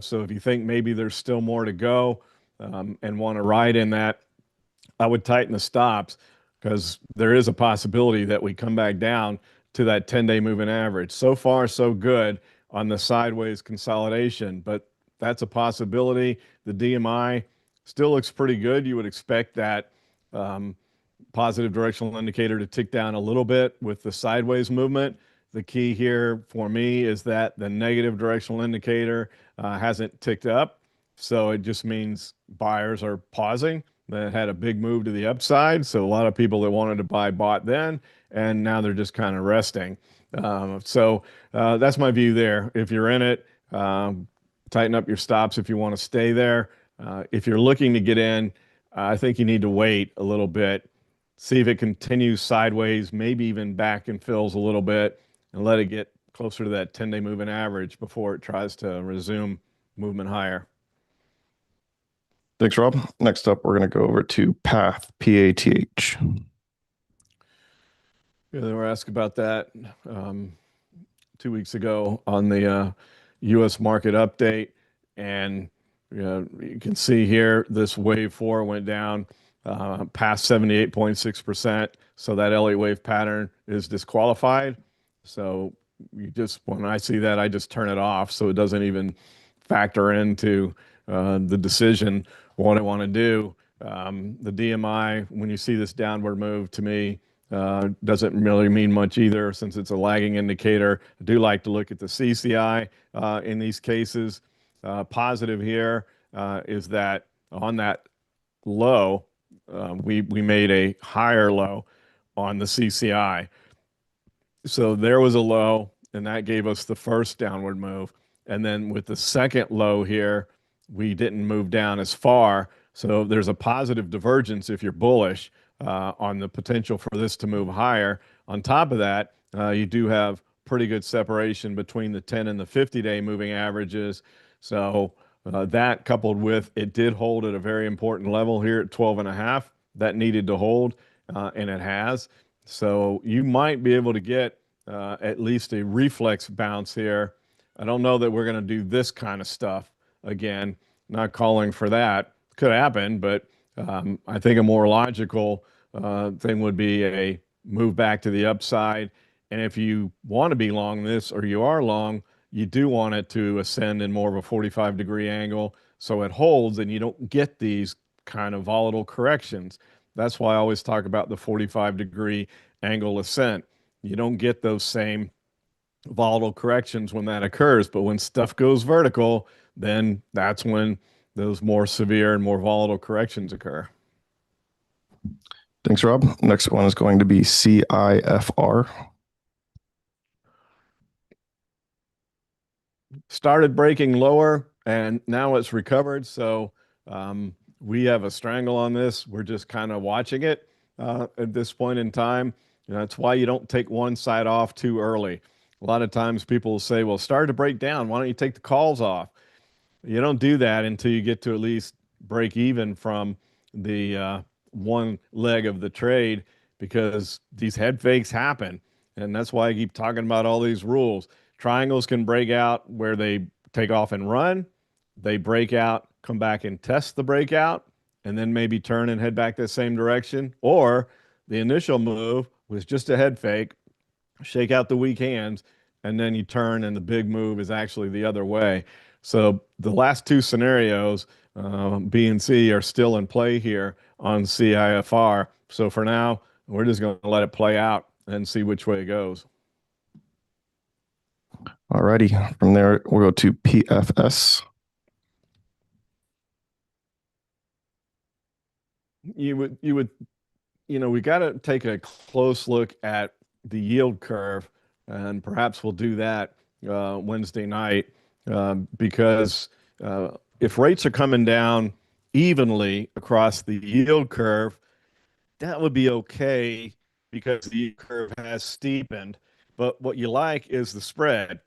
So if you think maybe there's still more to go and want to ride in that, I would tighten the stops because there is a possibility that we come back down to that 10-day moving average. So far, so good on the sideways consolidation, but that's a possibility. The DMI still looks pretty good. You would expect that Positive directional indicator to tick down a little bit with the sideways movement. The key here for me is that the negative directional indicator hasn't ticked up. So it just means buyers are pausing. That had a big move to the upside. So a lot of people that wanted to buy bought then, and now they're just kind of resting. That's my view there. If you're in it, tighten up your stops if you want to stay there. If you're looking to get in, I think you need to wait a little bit, see if it continues sideways, maybe even back and fills a little bit, and let it get closer to that 10-day moving average before it tries to resume movement higher. Thanks, Rob. Next up, we're going to go over to PATH, P-A-T-H. Yeah, they were asked about that 2 weeks ago on the U.S. market update. And you can see here, this wave 4 went down past 78.6%. So that Elliott wave pattern is disqualified. So when I see that, I just turn it off. So it doesn't even factor into the decision what I want to do. The DMI, when you see this downward move, to me, doesn't really mean much either, since it's a lagging indicator. I do like to look at the CCI in these cases. Positive here is that on that low, we made a higher low on the CCI. So there was a low, and that gave us the first downward move. And then with the second low here, we didn't move down as far. So there's a positive divergence if you're bullish on the potential for this to move higher. On top of that, you do have pretty good separation between the 10 and the 50-day moving averages. So that, coupled with it did hold at a very important level here at 12.5, that needed to hold, and it has. So you might be able to get at least a reflex bounce here. I don't know that we're going to do this kind of stuff again. Not calling for that. Could happen, but I think a more logical thing would be a move back to the upside. And if you want to be long this, or you are long, you do want it to ascend in more of a 45-degree angle so it holds and you don't get these kind of volatile corrections. That's why I always talk about the 45-degree angle ascent. You don't get those same volatile corrections when that occurs, but when stuff goes vertical, then that's when those more severe and more volatile corrections occur. Thanks, Rob. Next one is going to be CIFR. Started breaking lower, and now it's recovered. So we have a strangle on this. We're just kind of watching it at this point in time. That's why you don't take one side off too early. A lot of times people will say, well, start to break down. Why don't you take the calls off? You don't do that until you get to at least break even from the one leg of the trade, because these head fakes happen. And that's why I keep talking about all these rules. Triangles can break out where they take off and run. They break out, come back and test the breakout, and then maybe turn and head back the same direction. Or the initial move was just a head fake, shake out the weak hands, and then you turn and the big move is actually the other way. So the last two scenarios, B and C, are still in play here on CIFR. So for now, we're just going to let it play out and see which way it goes. Alrighty, from there we'll go to PFS. We got to take a close look at the yield curve, and perhaps we'll do that Wednesday night, because if rates are coming down evenly across the yield curve, that would be okay because the yield curve has steepened. But what you like is the spread.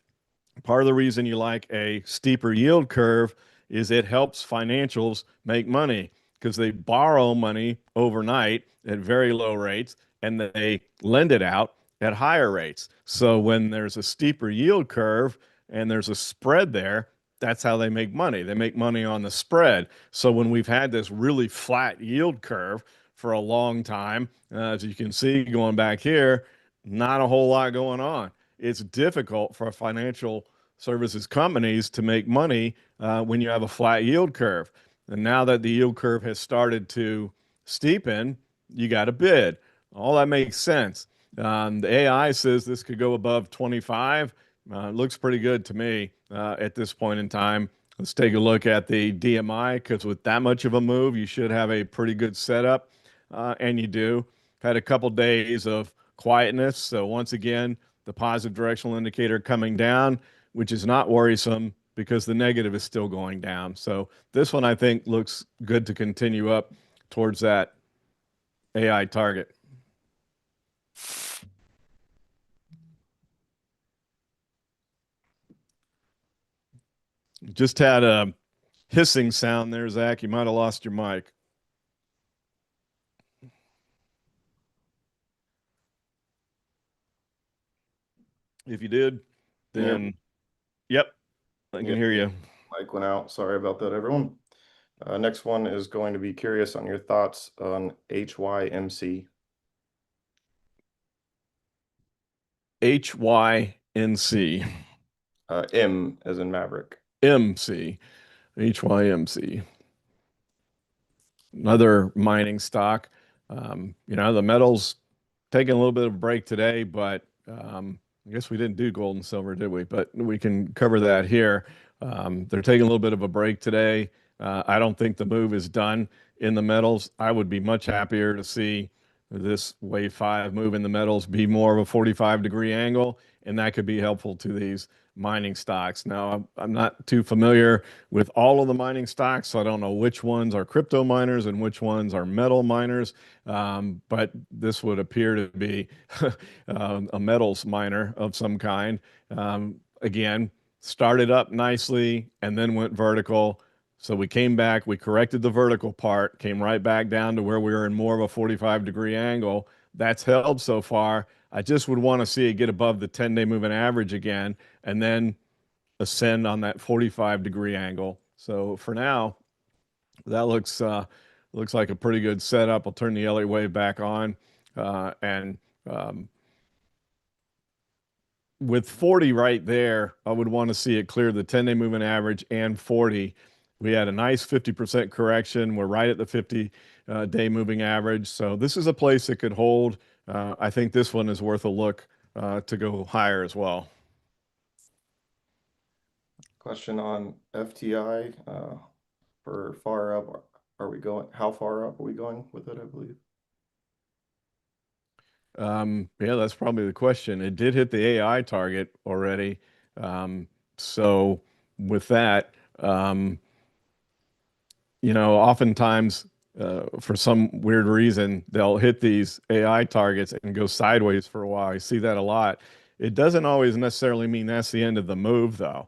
Part of the reason you like a steeper yield curve is it helps financials make money, because they borrow money overnight at very low rates and they lend it out at higher rates. So when there's a steeper yield curve and there's a spread there, that's how they make money. They make money on the spread. So when we've had this really flat yield curve for a long time, as you can see going back here, not a whole lot going on. It's difficult for financial services companies to make money when you have a flat yield curve. And now that the yield curve has started to steepen, you got to bid. All that makes sense. The AI says this could go above 25. Looks pretty good to me at this point in time. Let's take a look at the DMI because with that much of a move, you should have a pretty good setup, and you do. Had a couple days of quietness, so once again, the positive directional indicator coming down, which is not worrisome because the negative is still going down. So this one I think looks good to continue up towards that AI target. Just had a hissing sound there, Zach. You might have lost your mic. If you did, then yep, I can hear you. Mic went out. Sorry about that, everyone. Next one is going to be curious on your thoughts on HYMC. HYNC. M as in Maverick. MC. HYMC. Another mining stock. The metals taking a little bit of a break today, but I guess we didn't do gold and silver, did we? But we can cover that here. They're taking a little bit of a break today. I don't think the move is done in the metals. I would be much happier to see this wave 5 move in the metals be more of a 45-degree angle, and that could be helpful to these mining stocks. Now, I'm not too familiar with all of the mining stocks, so I don't know which ones are crypto miners and which ones are metal miners, but this would appear to be a metals miner of some kind. Again, started up nicely and then went vertical. So we came back, we corrected the vertical part, came right back down to where we were in more of a 45-degree angle. That's held so far. I just would want to see it get above the 10-day moving average again and then ascend on that 45-degree angle. So for now, that looks like a pretty good setup. I'll turn the LA wave back on, and with 40 right there, I would want to see it clear the 10-day moving average and 40. We had a nice 50% correction. We're right at the 50-day moving average. So this is a place that could hold. I think this one is worth a look to go higher as well. Question on FTI for far up. Are we going? How far up are we going with it? I believe. Yeah, that's probably the question. It did hit the AI target already. So with that, oftentimes for some weird reason, they'll hit these AI targets and go sideways for a while. I see that a lot. It doesn't always necessarily mean that's the end of the move, though.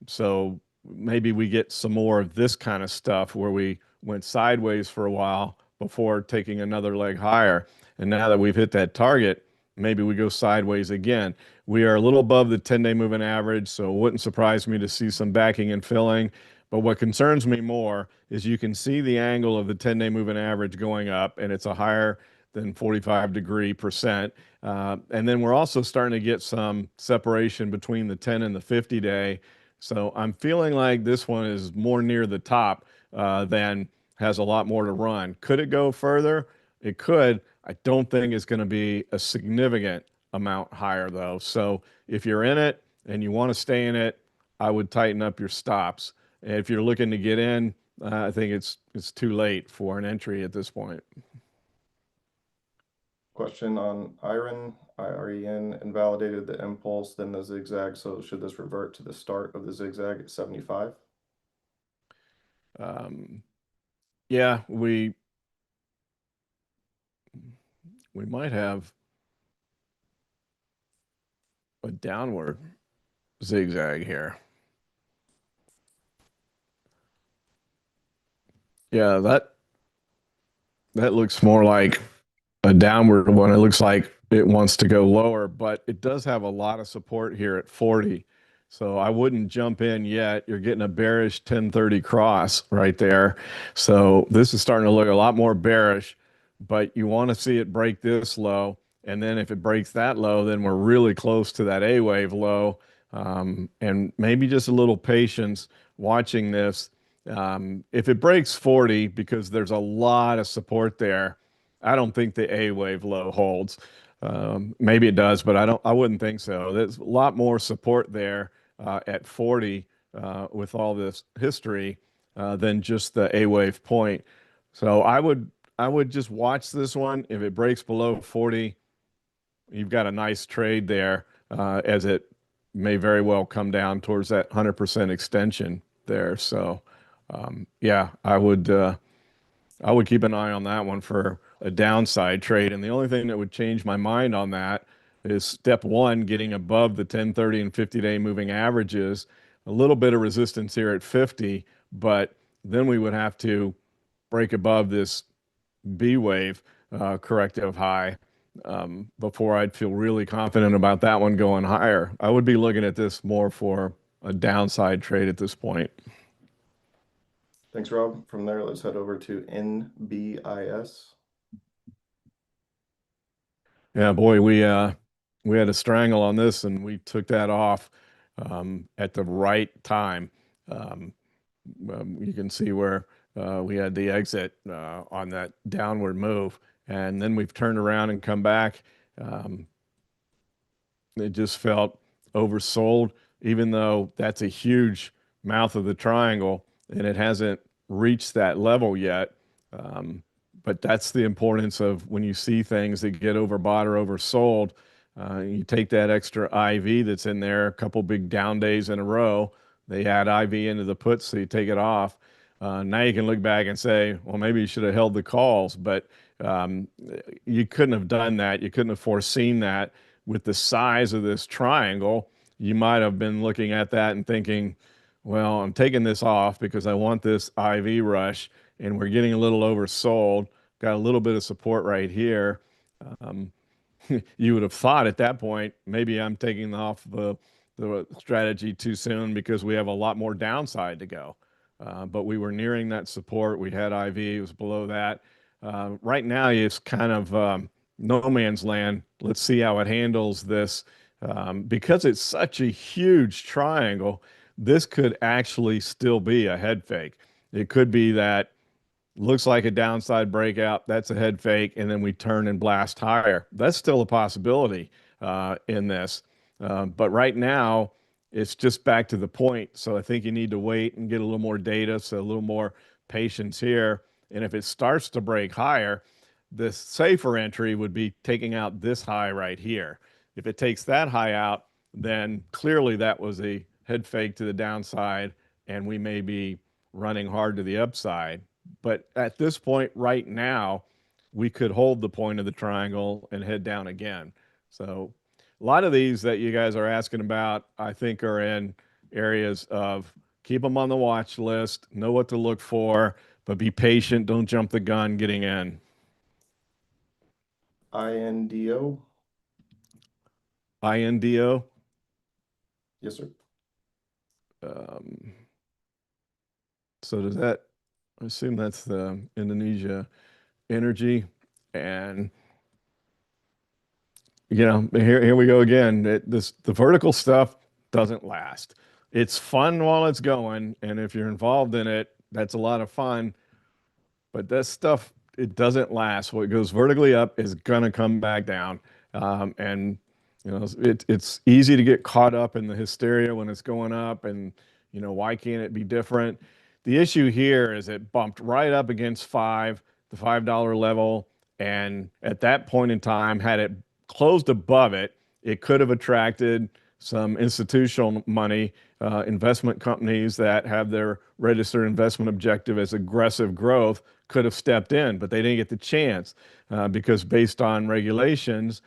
So maybe we get some more of this kind of stuff where we went sideways for a while before taking another leg higher. And now that we've hit that target, maybe we go sideways again. We are a little above the 10-day moving average, so it wouldn't surprise me to see some backing and filling. But what concerns me more is you can see the angle of the 10-day moving average going up, and it's a higher than 45-degree%. And then we're also starting to get some separation between the 10 and the 50-day. So I'm feeling like this one is more near the top than has a lot more to run. Could it go further? It could. I don't think it's going to be a significant amount higher, though. So if you're in it and you want to stay in it, I would tighten up your stops. And if you're looking to get in, I think it's too late for an entry at this point. Question on IREN invalidated the impulse, then the zigzag. So should this revert to the start of the zigzag at 75? Yeah, we might have a downward zigzag here. Yeah, that looks more like a downward one. It looks like it wants to go lower, but it does have a lot of support here at 40. So I wouldn't jump in yet. You're getting a bearish 1030 cross right there. So this is starting to look a lot more bearish, but you want to see it break this low. And then if it breaks that low, then we're really close to that A wave low. And maybe just a little patience watching this. If it breaks 40, because there's a lot of support there, I don't think the A wave low holds. Maybe it does, but I wouldn't think so. There's a lot more support there at 40 with all this history than just the A wave point. So I would just watch this one. If it breaks below 40, you've got a nice trade there as it may very well come down towards that 100% extension there. So yeah, I would keep an eye on that one for a downside trade. And the only thing that would change my mind on that is step one, getting above the 10, 30, and 50-day moving averages. A little bit of resistance here at 50, but then we would have to break above this B wave corrective high before I'd feel really confident about that one going higher. I would be looking at this more for a downside trade at this point. Thanks, Rob. From there, let's head over to NBIS. Yeah, boy, we had a strangle on this and we took that off at the right time. Um, you can see where we had the exit on that downward move, and then we've turned around and come back. Um, it just felt oversold, even though that's a huge mouth of the triangle and it hasn't reached that level yet. Um, but that's the importance of when you see things that get overbought or oversold. You take that extra IV that's in there, a couple big down days in a row. They add IV into the puts, so you take it off. Now you can look back and say, well, maybe you should have held the calls, but um, you couldn't have done that. You couldn't have foreseen that with the size of this triangle. You might have been looking at that and thinking, well, I'm taking this off because I want this IV rush, and we're getting a little oversold. Got a little bit of support right here. Um, you would have thought at that point, maybe I'm taking off the strategy too soon because we have a lot more downside to go. But we were nearing that support. We had IV, it was below that. Right now, it's kind of no man's land. Let's see how it handles this. Because it's such a huge triangle, this could actually still be a head fake. It could be that looks like a downside breakout. That's a head fake, and then we turn and blast higher. That's still a possibility in this. But right now, it's just back to the point. So I think you need to wait and get a little more data, so a little more patience here. And if it starts to break higher, the safer entry would be taking out this high right here. If it takes that high out, then clearly that was a head fake to the downside, and we may be running hard to the upside. But at this point right now, we could hold the point of the triangle and head down again. So a lot of these that you guys are asking about, I think, are in areas of keep them on the watch list, know what to look for, but be patient. Don't jump the gun getting in. INDO. INDO. Yes, sir. Um, so does that, I assume that's the Indonesia energy. And here we go again. The vertical stuff doesn't last. It's fun while it's going, and if you're involved in it, that's a lot of fun. But this stuff, it doesn't last. What goes vertically up is gonna come back down, and it's easy to get caught up in the hysteria when it's going up, and why can't it be different? The issue here is it bumped right up against the $5 level, and at that point in time, had it closed above it, it could have attracted some institutional money, investment companies that have their registered investment objective as aggressive growth could have stepped in, but they didn't get the chance because based on regulations,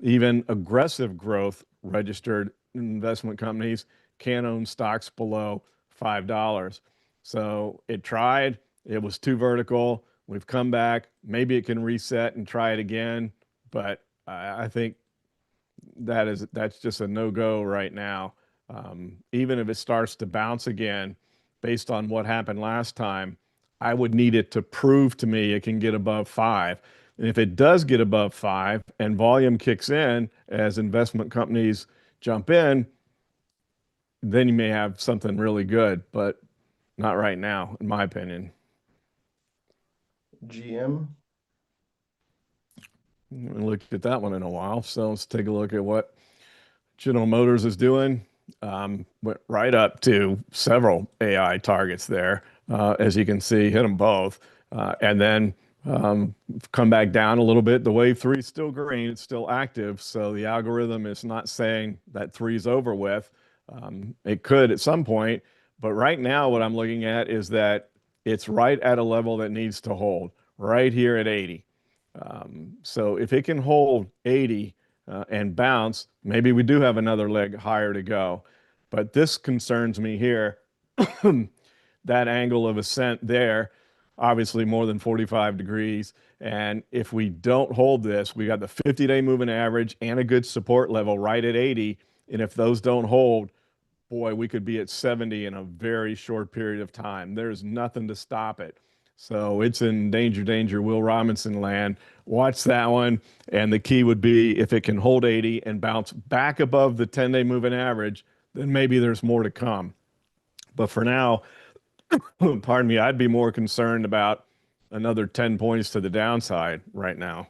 even aggressive growth registered investment companies can't own stocks below $5. So it tried, it was too vertical. We've come back. Maybe it can reset and try it again, but I think that's just a no-go right now. Even if it starts to bounce again, based on what happened last time, I would need it to prove to me it can get above 5. And if it does get above 5 and volume kicks in as investment companies jump in, then you may have something really good. But not right now, in my opinion. GM. I haven't looked at that one in a while. So let's take a look at what General Motors is doing. Went right up to several AI targets there. As you can see, hit them both. And then come back down a little bit. The wave three is still green, it's still active. So the algorithm is not saying that three is over with. It could at some point. But right now, what I'm looking at is that it's right at a level that needs to hold, right here at 80. So if it can hold 80 and bounce, maybe we do have another leg higher to go. But this concerns me here. That angle of ascent there, obviously more than 45 degrees. And if we don't hold this, we got the 50-day moving average and a good support level right at 80. And if those don't hold, boy, we could be at 70 in a very short period of time. There's nothing to stop it. So it's in danger, danger, Will Robinson land. Watch that one. And the key would be if it can hold 80 and bounce back above the 10-day moving average, then maybe there's more to come. But for now, pardon me, I'd be more concerned about another 10 points to the downside right now.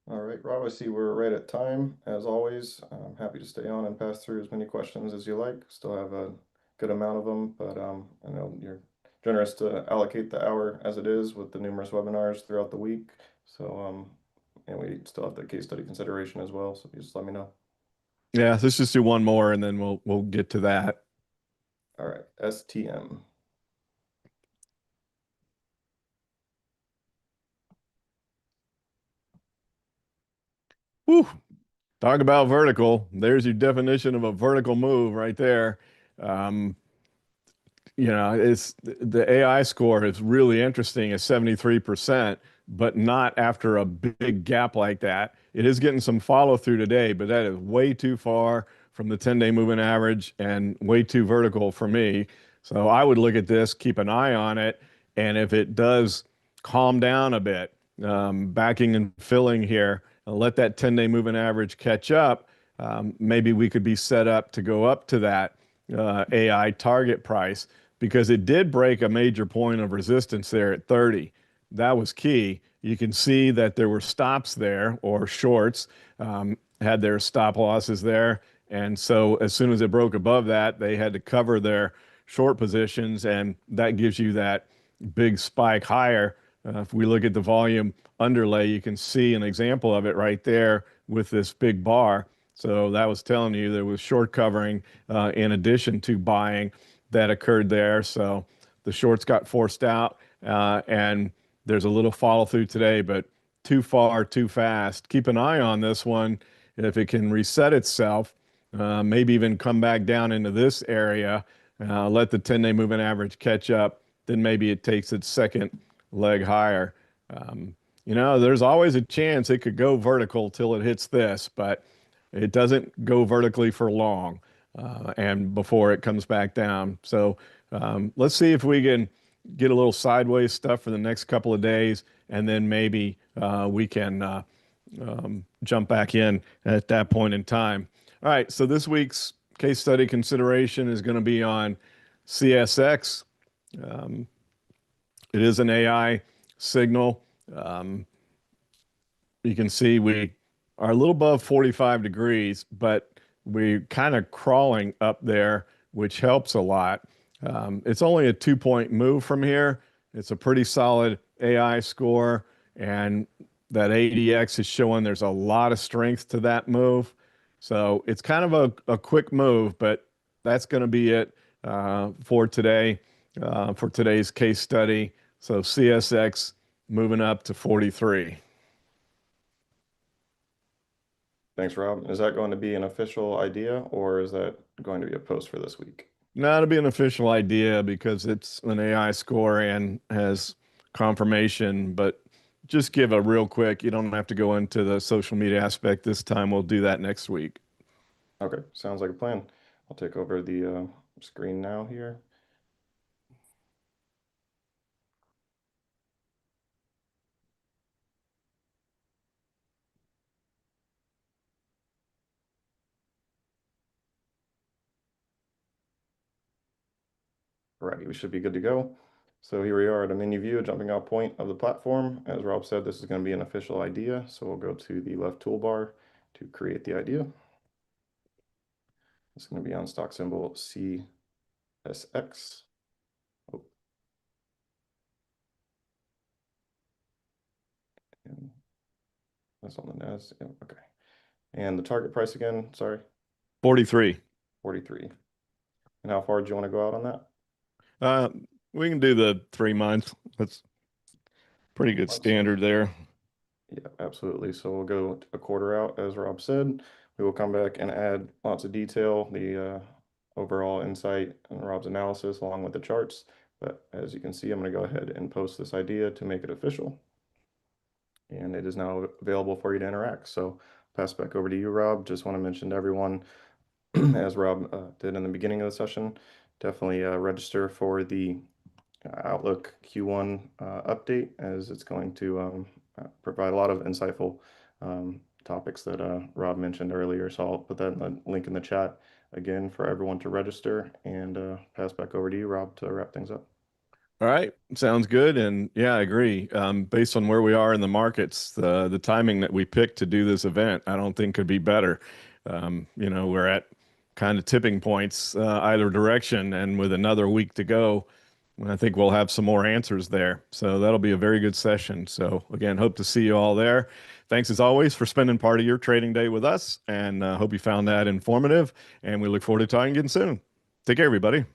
All right, Rob, I see we're right at time. As always, I'm happy to stay on and pass through as many questions as you like. Still have a good amount of them, but I know you're generous to allocate the hour as it is with the numerous webinars throughout the week. So, and we still have the case study consideration as well. So you just let me know. Yeah, let's just do one more and then we'll get to that. All right, STM. Whew. Talk about vertical. There's your definition of a vertical move right there. Um, it's the AI score is really interesting at 73%, but not after a big gap like that. It is getting some follow through today, but that is way too far from the 10-day moving average and way too vertical for me. So I would look at this, keep an eye on it, and if it does calm down a bit, backing and filling here, let that 10-day moving average catch up. Maybe we could be set up to go up to that AI target price because it did break a major point of resistance there at 30. That was key. You can see that there were stops there or shorts, had their stop losses there. And so as soon as it broke above that, they had to cover their short positions, and that gives you that big spike higher. If we look at the volume underlay, you can see an example of it right there with this big bar. So that was telling you there was short covering in addition to buying that occurred there. So the shorts got forced out, and there's a little follow through today, but too far, too fast. Keep an eye on this one. If it can reset itself, maybe even come back down into this area, let the 10-day moving average catch up, then maybe it takes its second leg higher. There's always a chance it could go vertical till it hits this, but it doesn't go vertically for long and before it comes back down. So let's see if we can get a little sideways stuff for the next couple of days, and then maybe we can jump back in at that point in time. All right, so this week's case study consideration is going to be on CSX. Um, it is an AI signal. Um, you can see we are a little above 45 degrees, but we're kind of crawling up there, which helps a lot. It's only a 2-point move from here. It's a pretty solid AI score, and that ADX is showing there's a lot of strength to that move. So it's kind of a quick move, but that's going to be it for today, for today's case study. So CSX moving up to 43. Thanks, Rob. Is that going to be an official idea or is that going to be a post for this week? Now to be an official idea because it's an AI score and has confirmation, but just give a real quick, you don't have to go into the social media aspect this time. We'll do that next week. Okay, sounds like a plan. I'll take over the screen now here. Alrighty, we should be good to go. So here we are at a menu view, a jumping out point of the platform. As Rob said, this is going to be an official idea. So we'll go to the left toolbar to create the idea. It's going to be on stock symbol CSX. Oh. And that's on the NAS. Yeah, okay. And the target price again, sorry, 43. 43. And how far do you want to go out on that? We can do the 3 months. That's pretty good Months. standard there. Yeah, absolutely. So we'll go a quarter out, as Rob said. We will come back and add lots of detail, the overall insight and Rob's analysis along with the charts. But as you can see, I'm going to go ahead and post this idea to make it official. And it is now available for you to interact. So pass back over to you, Rob. Just want to mention to everyone, as Rob did in the beginning of the session, definitely register for the Outlook Q1 update, as it's going to provide a lot of insightful topics that Rob mentioned earlier. So I'll put that in the link in the chat again for everyone to register, and pass back over to you, Rob, to wrap things up. All right, sounds good. And yeah, I agree. Based on where we are in the markets, the timing that we picked to do this event, I don't think could be better. We're at kind of tipping points either direction, and with another week to go, I think we'll have some more answers there. So that'll be a very good session. So again, hope to see you all there. Thanks as always for spending part of your trading day with us, and hope you found that informative. And we look forward to talking again soon. Take care, everybody.